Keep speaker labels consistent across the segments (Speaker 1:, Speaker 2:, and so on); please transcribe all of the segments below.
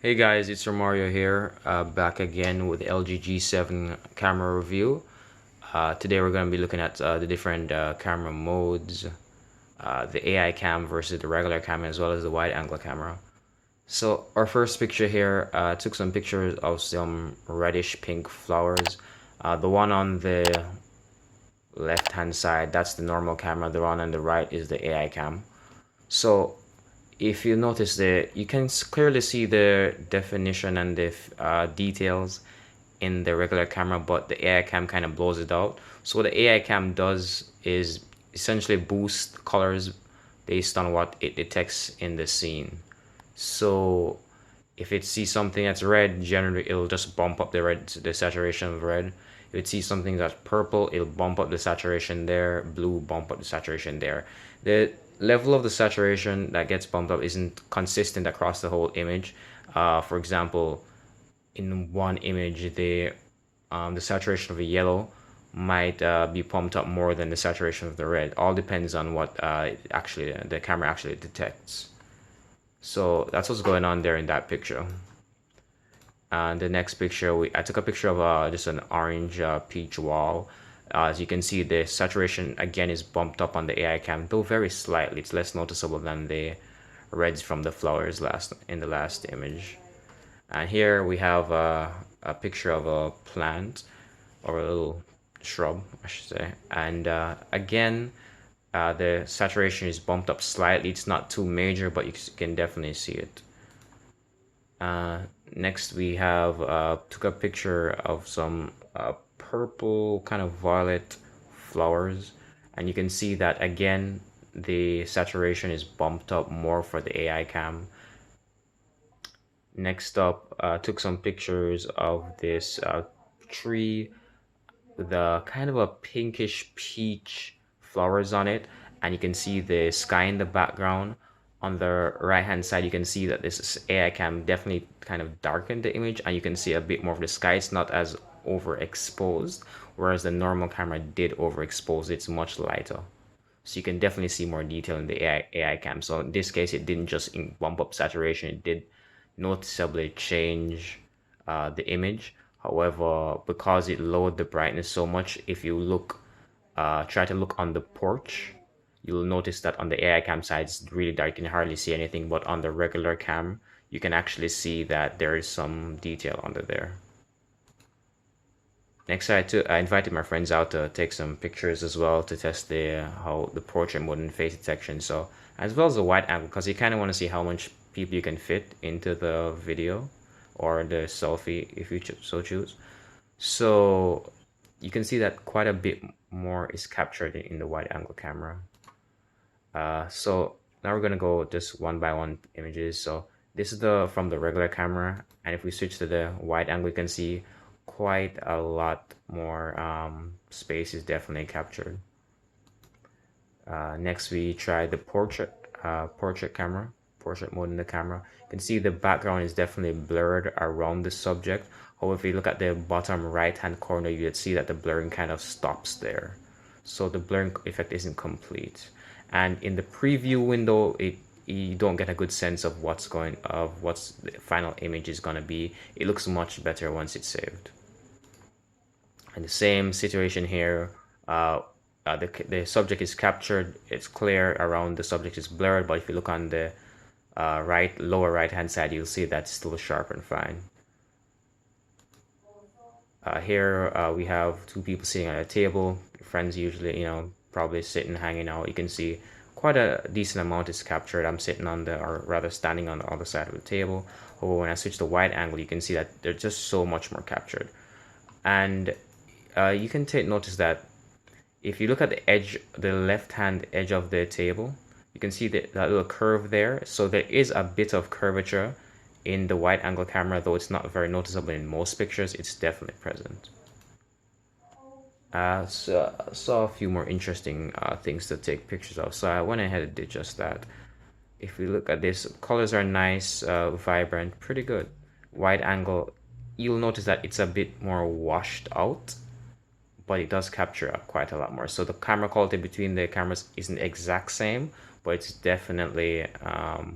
Speaker 1: Hey guys, it's Mario here, back again with LG G7 camera review. Today we're going to be looking at the different camera modes, the AI cam versus the regular cam, as well as the wide angle camera. So our first picture here, took some pictures of some reddish pink flowers. The one on the left hand side, that's the normal camera. The one on the right is the AI cam. So if you notice you can clearly see the definition and the details in the regular camera, but the AI cam kind of blows it out. So what the AI cam does is essentially boost colors based on what it detects in the scene. So if it sees something that's red, generally it'll just bump up the saturation of red. If it sees something that's purple, it'll bump up the saturation there. Blue, bump up the saturation there. The level of the saturation that gets bumped up isn't consistent across the whole image. For example, in one image, the saturation of the yellow might be pumped up more than the saturation of the red. All depends on what actually the camera actually detects. So that's what's going on there in that picture. And the next picture, I took a picture of just an orange peach wall. As you can see, the saturation again is bumped up on the AI cam, though very slightly. It's less noticeable than the reds from the flowers in the last image. And here we have a picture of a plant or a little shrub, I should say. And again, the saturation is bumped up slightly. It's not too major, but you can definitely see it. Next, we have took a picture of some purple, kind of violet flowers, and you can see that again the saturation is bumped up more for the AI cam. Next up, took some pictures of this tree with a kind of a pinkish peach flowers on it, and you can see the sky in the background. On the right hand side, you can see that this AI cam definitely kind of darkened the image, and you can see a bit more of the sky. It's not as overexposed, whereas the normal camera did overexpose. It's much lighter, so you can definitely see more detail in the AI cam. So in this case, it didn't just bump up saturation, it did noticeably change the image. However, because it lowered the brightness so much, if you try to look on the porch, you'll notice that on the AI cam side, it's really dark. You can hardly see anything, but on the regular cam, you can actually see that there is some detail under there. Next, I invited my friends out to take some pictures as well to test how the portrait mode and face detection. So as well as the wide angle, because you kind of want to see how much people you can fit into the video or the selfie if you so choose. So you can see that quite a bit more is captured in the wide angle camera. So now we're gonna go just one by one images. So this is from the regular camera, and if we switch to the wide angle, you can see quite a lot more space is definitely captured. Next, we try the portrait mode in the camera. You can see the background is definitely blurred around the subject. However, if you look at the bottom right hand corner, you would see that the blurring kind of stops there. So the blurring effect isn't complete. And in the preview window, you don't get a good sense of what's the final image is gonna be. It looks much better once it's saved. And the same situation here. The subject is captured, it's clear around the subject is blurred, but if you look on the lower right hand side, you'll see that's still sharp and fine. Here we have two people sitting at a table, friends usually, probably sitting, hanging out. You can see quite a decent amount is captured. I'm sitting or rather standing on the other side of the table. However, when I switch to wide angle, you can see that there's just so much more captured. And you can notice that if you look at the left-hand edge of the table, you can see that little curve there. So there is a bit of curvature in the wide angle camera, though it's not very noticeable in most pictures. It's definitely present. So I saw a few more interesting things to take pictures of, so I went ahead and did just that. If we look at this, colors are nice, vibrant, pretty good. Wide angle, you'll notice that it's a bit more washed out, but it does capture quite a lot more. So the camera quality between the cameras isn't exact same, but it's definitely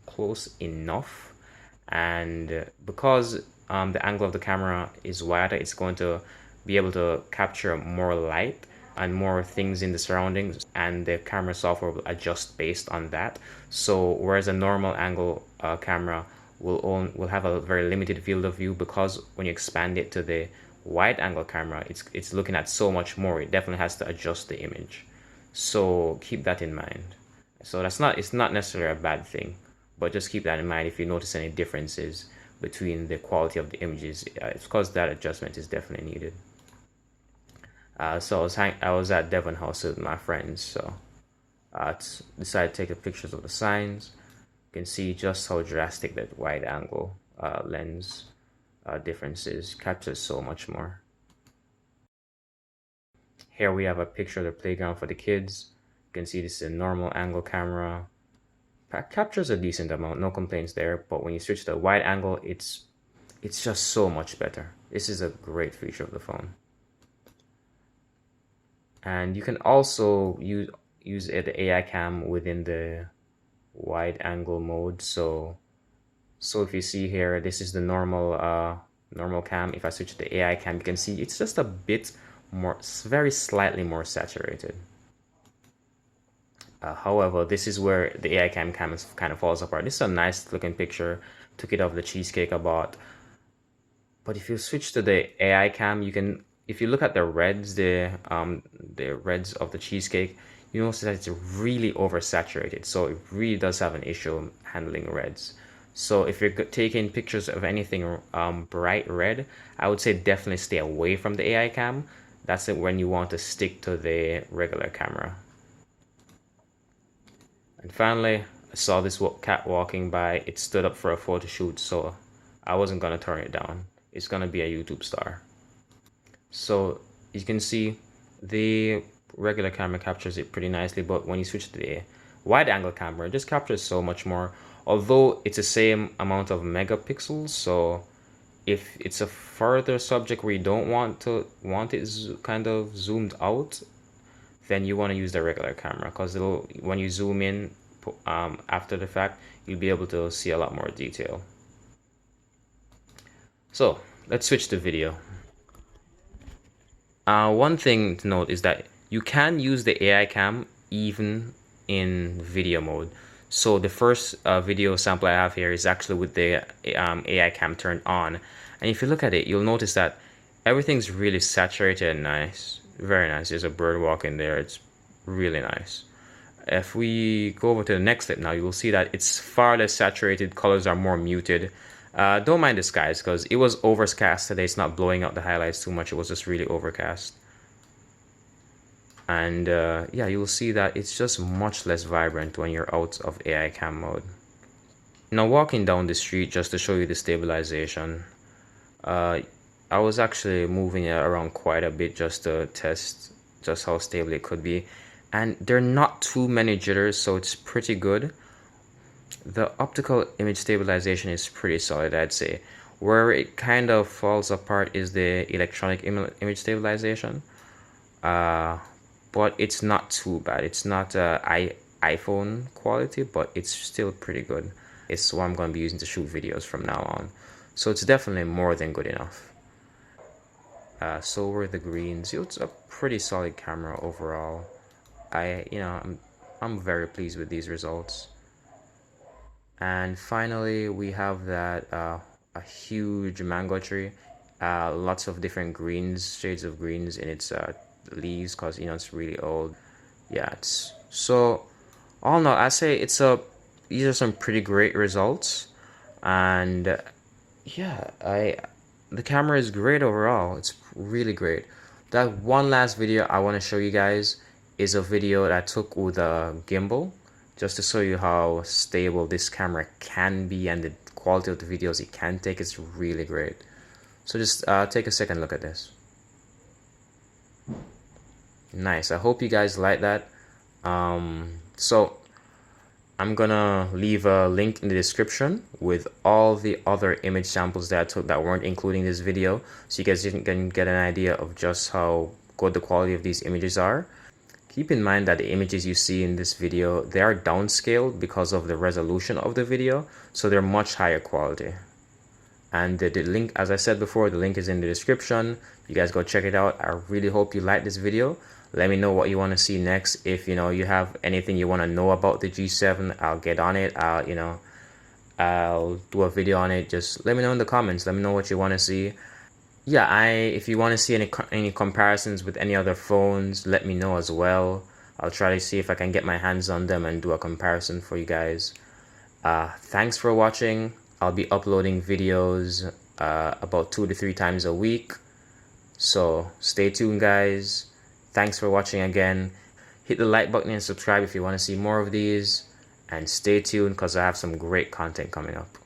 Speaker 1: close enough. and because the angle of the camera is wider, it's going to be able to capture more light and more things in the surroundings, and the camera software will adjust based on that. So whereas a normal angle camera will have a very limited field of view, because when you expand it to the wide angle camera, it's looking at so much more. It definitely has to adjust the image. So keep that in mind. So it's not necessarily a bad thing, but just keep that in mind if you notice any differences between the quality of the images. It's because that adjustment is definitely needed. So I was at Devon House with my friends, so decided to take the pictures of the signs. You can see just how drastic that wide angle lens differences, captures so much more. Here we have a picture of the playground for the kids. You can see this is a normal angle camera. Captures a decent amount, no complaints there, but when you switch to wide angle, it's just so much better. This is a great feature of the phone. And you can also use the AI cam within the wide angle mode. So if you see here, this is the normal cam. If I switch to the AI cam, you can see it's just a bit more, very slightly more saturated. However, this is where the AI cam kind of falls apart. This is a nice looking picture. Took it off the cheesecake I bought. But if you switch to the AI cam, you can, if you look at the reds, the reds of the cheesecake, you notice that it's really oversaturated. So it really does have an issue handling reds. So if you're taking pictures of anything bright red, I would say definitely stay away from the AI cam. That's it when you want to stick to the regular camera. And finally, I saw this cat walking by. It stood up for a photo shoot, so I wasn't gonna turn it down. It's gonna be a YouTube star. So you can see the regular camera captures it pretty nicely, but when you switch to the wide angle camera, it just captures so much more. Although it's the same amount of megapixels, so if it's a further subject where you don't want it kind of zoomed out, then you want to use the regular camera, because when you zoom in after the fact, you'll be able to see a lot more detail. So let's switch to video. One thing to note is that you can use the AI cam even in video mode. So the first video sample I have here is actually with the AI cam turned on. And if you look at it, you'll notice that everything's really saturated and nice. Very nice. There's a bird walking there. It's really nice. If we go over to the next clip now, you will see that it's far less saturated. Colors are more muted. Don't mind the skies, because it was overcast today. It's not blowing out the highlights too much. It was just really overcast. And yeah, you'll see that it's just much less vibrant when you're out of AI cam mode. Now walking down the street, just to show you the stabilization, I was actually moving it around quite a bit just to test just how stable it could be, and there are not too many jitters, so it's pretty good. The optical image stabilization is pretty solid, I'd say. Where it kind of falls apart is the electronic image stabilization, but it's not too bad. It's not iPhone quality, but it's still pretty good. It's what I'm going to be using to shoot videos from now on, so it's definitely more than good enough. So were the greens. It's a pretty solid camera overall. I'm very pleased with these results. And finally, we have that a huge mango tree, lots of different greens, shades of greens in its leaves, because it's really old. Yeah, it's so all in all, I say these are some pretty great results, and yeah, the camera is great overall. It's really great. That one last video I want to show you guys is a video that I took with a gimbal, just to show you how stable this camera can be, and the quality of the videos it can take is really great. So just take a second look at this. Nice. I hope you guys like that. So I'm gonna leave a link in the description with all the other image samples that I took that weren't including this video, so you guys can get an idea of just how good the quality of these images are. Keep in mind that the images you see in this video, they are downscaled because of the resolution of the video, so they're much higher quality. And the link, as I said before, the link is in the description. You guys go check it out. I really hope you like this video. Let me know what you want to see next. If you have anything you want to know about the G7, I'll get on it. I'll do a video on it. Just let me know in the comments. Let me know what you want to see. Yeah, if you want to see any comparisons with any other phones, let me know as well. I'll try to see if I can get my hands on them and do a comparison for you guys. Thanks for watching. I'll be uploading videos about 2 to 3 times a week. So stay tuned, guys. Thanks for watching again. Hit the like button and subscribe if you want to see more of these. And stay tuned because I have some great content coming up.